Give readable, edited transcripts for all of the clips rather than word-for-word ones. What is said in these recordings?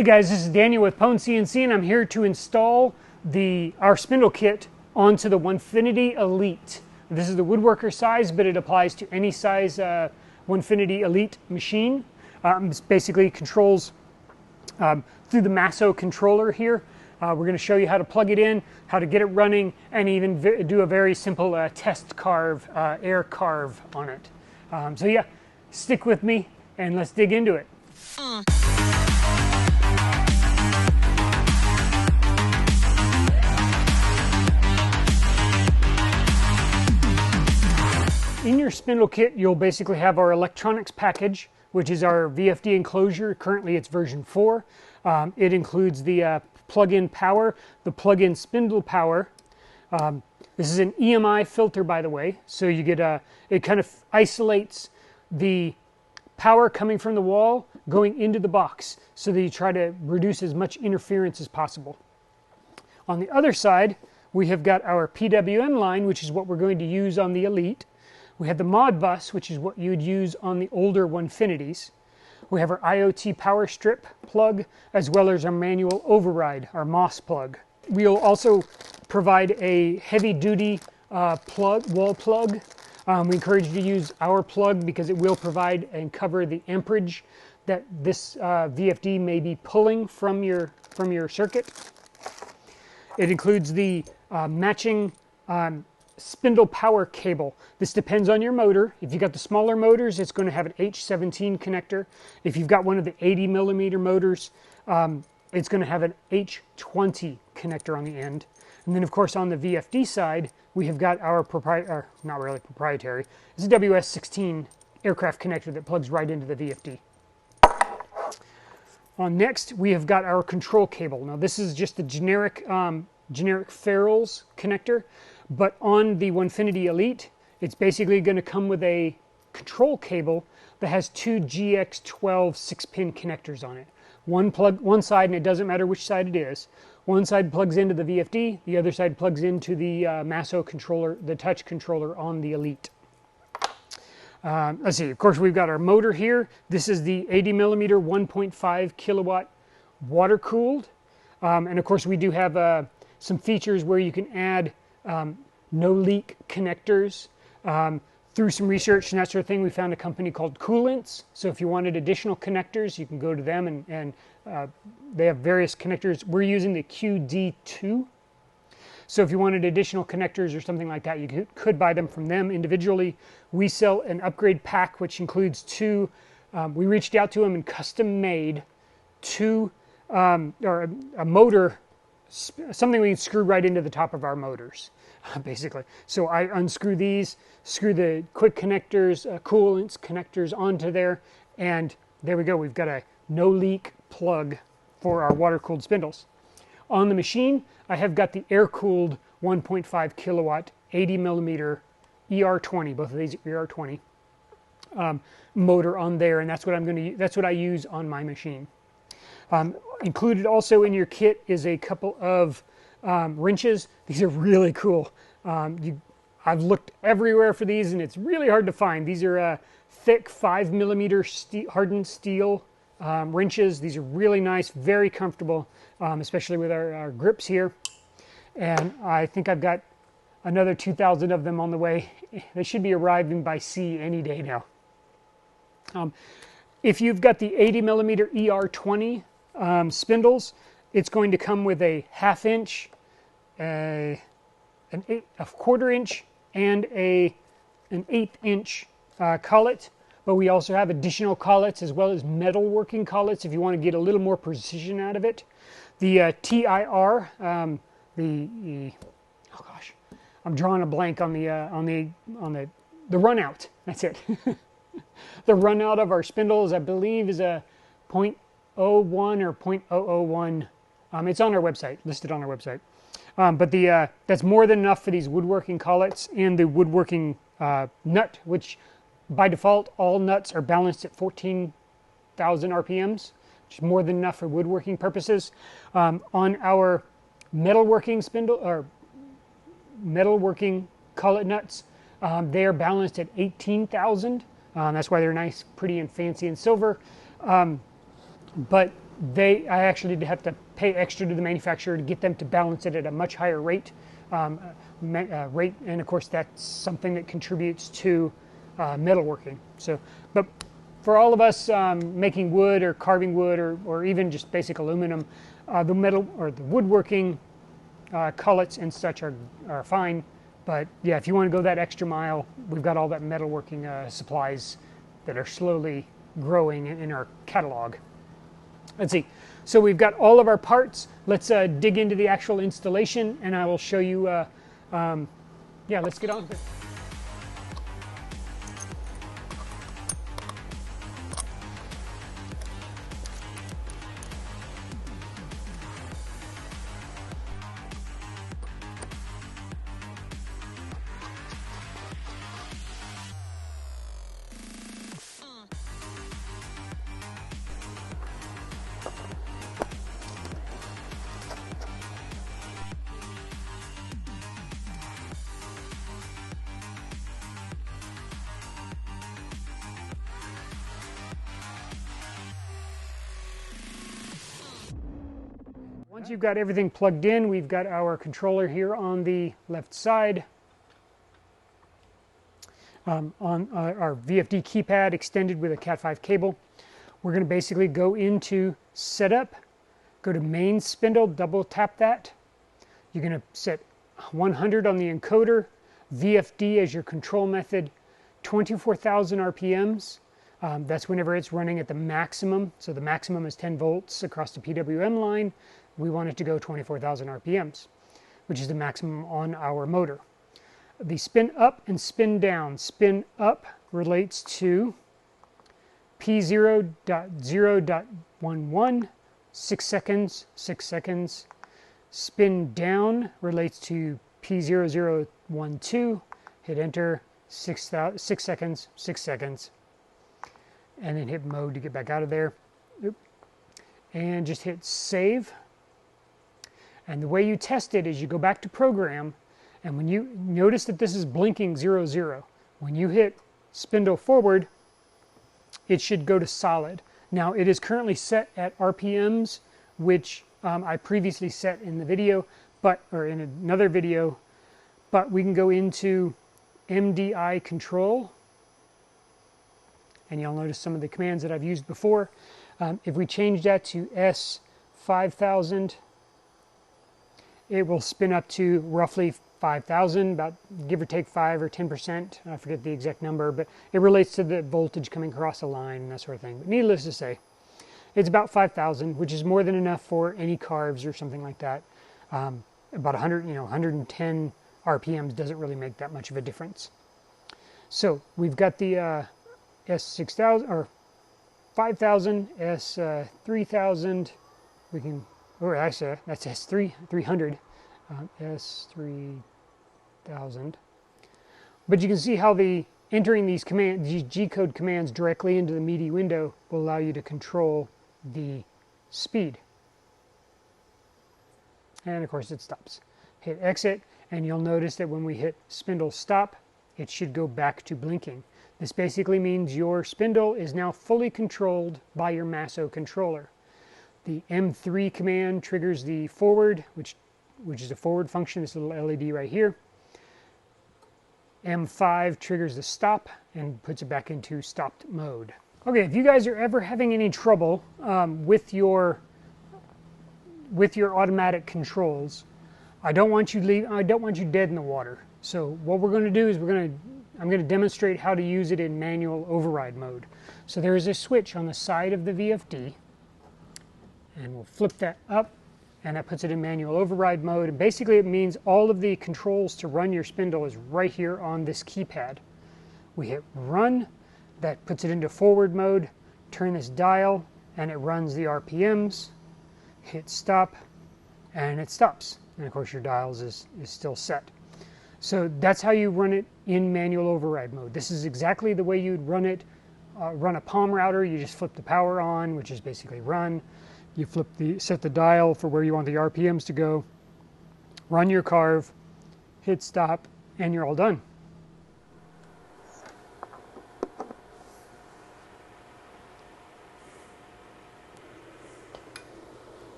Hey guys, this is Daniel with PwnCNC, and I'm here to install our spindle kit onto the Onefinity Elite. This is the woodworker size, but it applies to any size Onefinity Elite machine. This basically controls through the Masso controller here. We're going to show you how to plug it in, how to get it running, and even do a very simple test carve, air carve on it. So yeah, stick with me and let's dig into it. In your spindle kit, you'll basically have our electronics package, which is our VFD enclosure. Currently it's version 4. It includes the plug-in power, the plug-in spindle power. This is an EMI filter, by the way, so you get it kind of isolates the power coming from the wall going into the box so that you try to reduce as much interference as possible. On the other side, we have got our PWM line, which is what we're going to use on the Elite. We have the Modbus, which is what you would use on the older Onefinities. We have our IoT power strip plug, as well as our manual override, our MOS plug. We'll also provide a heavy-duty wall plug. We encourage you to use our plug because it will provide and cover the amperage that this VFD may be pulling from your circuit. It includes the matching spindle power cable. This depends on your motor. If you've got the smaller motors, it's going to have an H17 connector. If you've got one of the 80mm motors, it's going to have an H20 connector on the end. And then of course on the VFD side, we have got our not really proprietary, it's a WS16 aircraft connector that plugs right into the VFD. Next, we have got our control cable. Now this is just the generic ferrules connector, but on the Onefinity Elite, it's basically going to come with a control cable that has two GX12 6-pin connectors on it. One side, and it doesn't matter which side it is. One side plugs into the VFD, the other side plugs into the Masso controller, the touch controller on the Elite. Let's see, of course we've got our motor here. This is the 80mm 1.5 kilowatt water cooled. And of course we do have some features where you can add no leak connectors. Through some research and that sort of thing, we found a company called Coolants. So if you wanted additional connectors, you can go to them and they have various connectors. We're using the QD2. So if you wanted additional connectors or something like that, you could buy them from them individually. We sell an upgrade pack, which includes two. We reached out to them and custom made two, or a motor, something we can screw right into the top of our motors, basically. So I unscrew these, screw the quick connectors, coolants connectors onto there, and there we go. We've got a no leak plug for our water cooled spindles. On the machine, I have got the air-cooled 1.5 kilowatt 80mm ER20, both of these are ER20 motor on there, and that's what that's what I use on my machine. Included also in your kit is a couple of wrenches. These are really cool. I've looked everywhere for these, and it's really hard to find. These are thick 5mm hardened steel wrenches. These are really nice, very comfortable, especially with our grips here. And I think I've got another 2,000 of them on the way. They should be arriving by sea any day now. If you've got the 80mm ER20 spindles, it's going to come with a 1/2 inch, a 1/4 inch, and an 1/8 inch collet. But we also have additional collets as well as metalworking collets if you want to get a little more precision out of it. The TIR, oh gosh, I'm drawing a blank on the runout. That's it. The runout of our spindles, I believe, is a 0.01 or 0.001. It's on our website, listed on our website. But that's more than enough for these woodworking collets and the woodworking nut, which by default all nuts are balanced at 14,000 RPMs, which is more than enough for woodworking purposes. On our metalworking spindle or metalworking collet nuts, they are balanced at 18,000. That's why they're nice, pretty, and fancy and silver. But I actually did have to pay extra to the manufacturer to get them to balance it at a much higher rate. And of course that's something that contributes to metalworking. So, but for all of us making wood or carving wood or even just basic aluminum, the metal or the woodworking cullets and such are fine. But yeah, if you want to go that extra mile, we've got all that metalworking supplies that are slowly growing in our catalog. Let's see. So we've got all of our parts. Let's dig into the actual installation, and I will show you. Yeah, let's get on with it. Once you've got everything plugged in, we've got our controller here on the left side. On our VFD keypad extended with a Cat5 cable. We're going to basically go into Setup, go to Main Spindle, double tap that. You're going to set 100 on the encoder, VFD as your control method, 24,000 RPMs. That's whenever it's running at the maximum. So the maximum is 10 volts across the PWM line. We want it to go 24,000 RPMs, which is the maximum on our motor. The spin up and spin down. Spin up relates to P0.0.11, 6 seconds, 6 seconds. Spin down relates to P0012, hit enter, 6 seconds, 6 seconds. And then hit mode to get back out of there. And just hit save. And the way you test it is you go back to program, and when you notice that this is blinking 00, when you hit spindle forward, it should go to solid. Now it is currently set at RPMs, which I previously set in the video, or in another video, but we can go into MDI control, and you'll notice some of the commands that I've used before. If we change that to S5000, it will spin up to roughly 5,000, about give or take 5 or 10%. I forget the exact number, but it relates to the voltage coming across a line and that sort of thing. But needless to say, it's about 5,000, which is more than enough for any carves or something like that. About 100, 110 RPMs doesn't really make that much of a difference. So we've got the S6000 or 5,000, S3000. We can, or actually that's S300, S3000. But you can see how entering these commands, these G-code commands directly into the MIDI window will allow you to control the speed. And of course it stops. Hit exit, and you'll notice that when we hit spindle stop, it should go back to blinking. This basically means your spindle is now fully controlled by your Masso controller. The M3 command triggers the forward, which is a forward function, this little LED right here. M5 triggers the stop and puts it back into stopped mode. Okay, if you guys are ever having any trouble with your automatic controls, I don't want you dead in the water. So what we're going to do is I'm going to demonstrate how to use it in manual override mode. So there is a switch on the side of the VFD, and we'll flip that up, and that puts it in manual override mode. And basically it means all of the controls to run your spindle is right here on this keypad. We hit run, that puts it into forward mode, turn this dial, and it runs the RPMs. Hit stop, and it stops. And of course your dials is still set. So that's how you run it in manual override mode. This is exactly the way you'd run it, run a palm router. You just flip the power on, which is basically run. You set the dial for where you want the RPMs to go, run your carve, hit stop, and you're all done.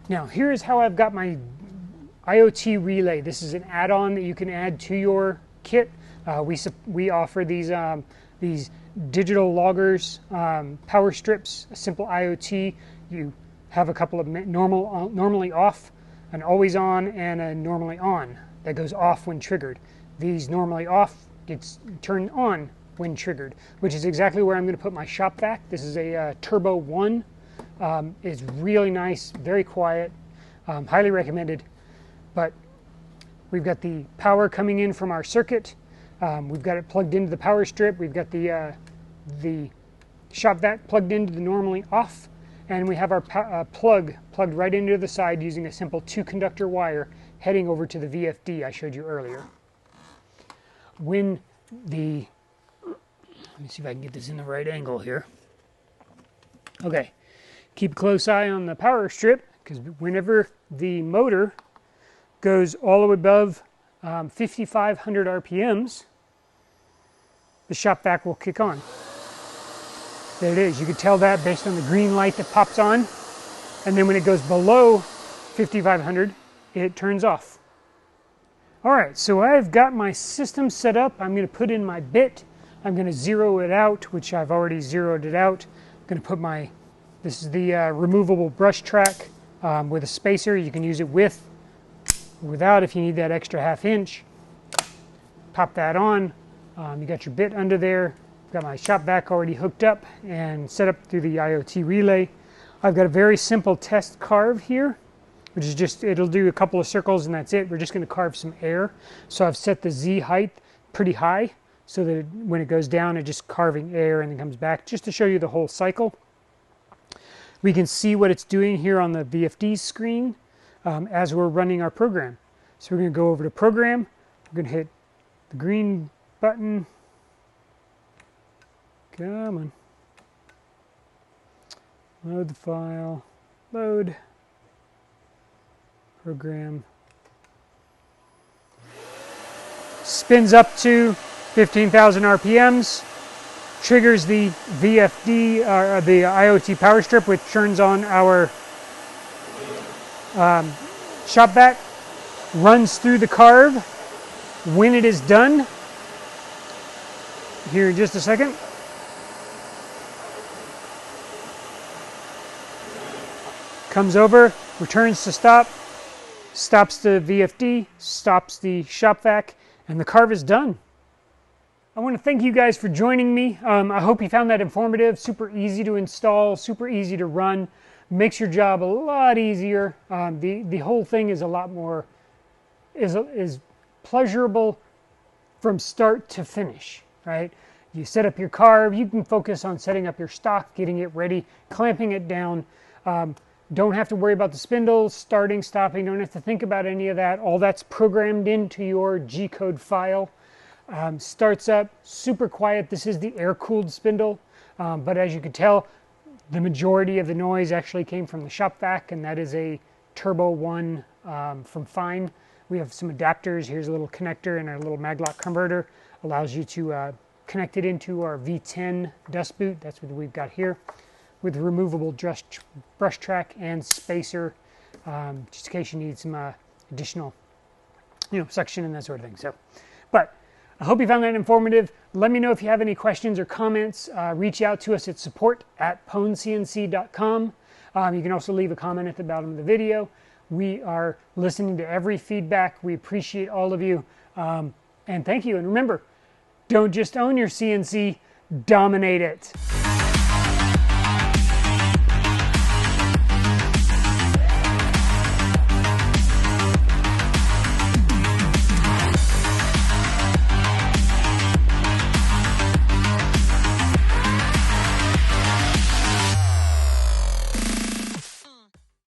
Now here's how I've got my IoT relay. This is an add-on that you can add to your kit. We offer these digital loggers, power strips, a simple IoT. You have a couple of normally off, an always on, and a normally on that goes off when triggered. These normally off gets turned on when triggered, which is exactly where I'm going to put my shop vac. This is a Turbo 1. It's really nice, very quiet, highly recommended. But we've got the power coming in from our circuit. We've got it plugged into the power strip. We've got the shop vac plugged into the normally off, and we have our plug plugged right into the side using a simple 2-conductor wire heading over to the VFD I showed you earlier. When the, let me see if I can get this in the right angle here. Okay, keep a close eye on the power strip, because whenever the motor goes all the way above 5,500 RPMs, the shop vac will kick on. There it is. You can tell that based on the green light that pops on. And then when it goes below 5,500, it turns off. All right, so I've got my system set up. I'm going to put in my bit. I'm going to zero it out, which I've already zeroed it out. I'm going to put my, this is the removable brush track with a spacer. You can use it with or without if you need that extra ½ inch. Pop that on. You got your bit under there. Got my shop vac already hooked up and set up through the IoT relay. I've got a very simple test carve here, which is just, it'll do a couple of circles and that's it. We're just going to carve some air. So I've set the Z height pretty high so that when it goes down, it's just carving air and then comes back, just to show you the whole cycle. We can see what it's doing here on the VFD screen as we're running our program. So we're going to go over to Program. We're going to hit the green button. Come on. Load the file. Load. Program. Spins up to 15,000 RPMs. Triggers the VFD, the IoT power strip, which turns on our shop vac. Runs through the carve. When it is done, here in just a second, comes over, returns to stop, stops the VFD, stops the shop vac, and the carve is done. I want to thank you guys for joining me. I hope you found that informative. Super easy to install, super easy to run, makes your job a lot easier. The whole thing is a lot more, is pleasurable from start to finish, right? You set up your carve, you can focus on setting up your stock, getting it ready, clamping it down. Don't have to worry about the spindles, starting, stopping, don't have to think about any of that. All that's programmed into your G-code file. Starts up, super quiet. This is the air-cooled spindle, but as you can tell, the majority of the noise actually came from the shop vac, and that is a Turbo 1 from Fine. We have some adapters. Here's a little connector and our little maglock converter. Allows you to connect it into our V10 dust boot. That's what we've got here, with removable brush track and spacer, just in case you need some additional, suction and that sort of thing. So, but I hope you found that informative. Let me know if you have any questions or comments. Reach out to us at support@PwnCNC.com. You can also leave a comment at the bottom of the video. We are listening to every feedback. We appreciate all of you. And thank you. And remember, don't just own your CNC, dominate it.